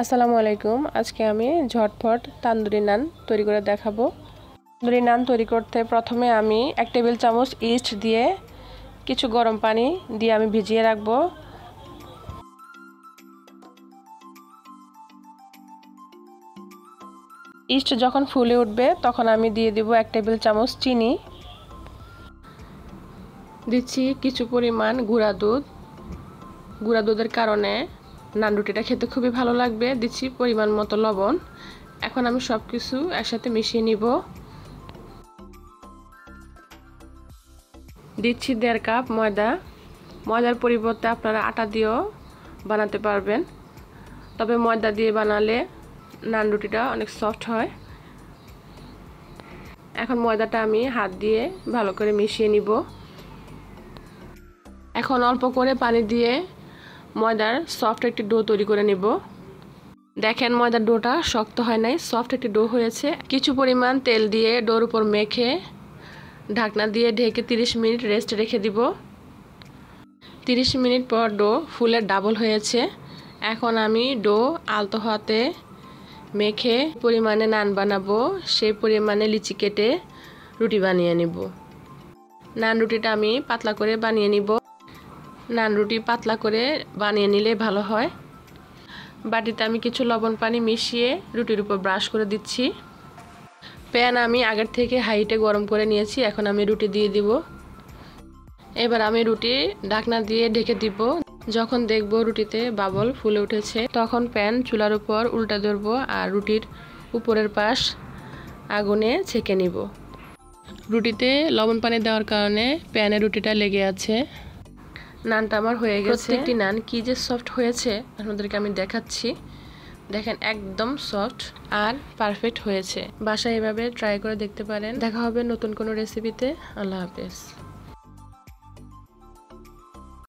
আসসালামু আলাইকুম। আজকে আমি ঝটপট তান্দুরি নান তৈরি করে দেখাবো। তান্দুরি নান তৈরি করতে প্রথমে আমি 1 টেবিল চামচ ইস্ট দিয়ে কিছু গরম পানি দিয়ে আমি ভিজিয়ে রাখবো। ইস্ট যখন ফুলে উঠবে তখন আমি দিয়ে দিব 1 টেবিল চামচ চিনি, দিচ্ছি কিছু পরিমাণ গুঁড়া দুধ। গুঁড়া দুধের কারণে নান রুটিটা খেতে খুবই ভালো লাগবে। দিচ্ছি পরিমাণ মতো লবণ। এখন আমি সব কিছু একসাথে মিশিয়ে নিব। দিচ্ছি 1.5 কাপ ময়দা। ময়দার পরিবর্তে আপনারা আটা দিয়েও বানাতে পারবেন, তবে ময়দা দিয়ে বানালে নান রুটিটা অনেক সফট হয়। এখন ময়দাটা আমি হাত দিয়ে ভালো করে মিশিয়ে নিব। এখন অল্প করে পানি দিয়ে ময়দার সফট একটি ডো তৈরি করে নেব। দেখেন ময়দার ডোটা শক্ত হয় নাই, সফট একটি ডো হয়েছে। কিছু পরিমাণ তেল দিয়ে ডোর উপর মেখে ঢাকনা দিয়ে ঢেকে 30 মিনিট রেস্ট রেখে দিব। 30 মিনিট পর ডো ফুলের ডাবল হয়েছে। এখন আমি ডো আলতো হাতে মেখে পরিমাণে নান বানাবো, সেই পরিমাণে লিচি কেটে রুটি বানিয়ে নিব। নান রুটিটা আমি পাতলা করে বানিয়ে নিব। নান রুটি পাতলা করে বানিয়ে নিলে ভালো হয়। বাটিতে আমি কিছু লবণ পানি মিশিয়ে রুটির উপর ব্রাশ করে দিচ্ছি। প্যান আমি আগের থেকে হাইটে গরম করে নিয়েছি। এখন আমি রুটি দিয়ে দিব। এবার আমি রুটি ঢাকনা দিয়ে ঢেকে দিব। যখন দেখব রুটিতে বাবল ফুলে উঠেছে তখন প্যান চুলার উপর উল্টা ধরবো আর রুটির উপরের পাশ আগুনে ছেঁকে নিব। রুটিতে লবণ পানি দেওয়ার কারণে প্যানে রুটিটা লেগে আছে। নানটা আমার হয়ে গেছে। প্রত্যেকটি নান কি যে সফট হয়েছে আপনাদেরকে আমি দেখাচ্ছি। দেখেন একদম সফট আর পারফেক্ট হয়েছে। বাসায় এভাবে ট্রাই করে দেখতে পারেন। দেখা হবে নতুন কোনো রেসিপিতে। আল্লাহ হাফেজ।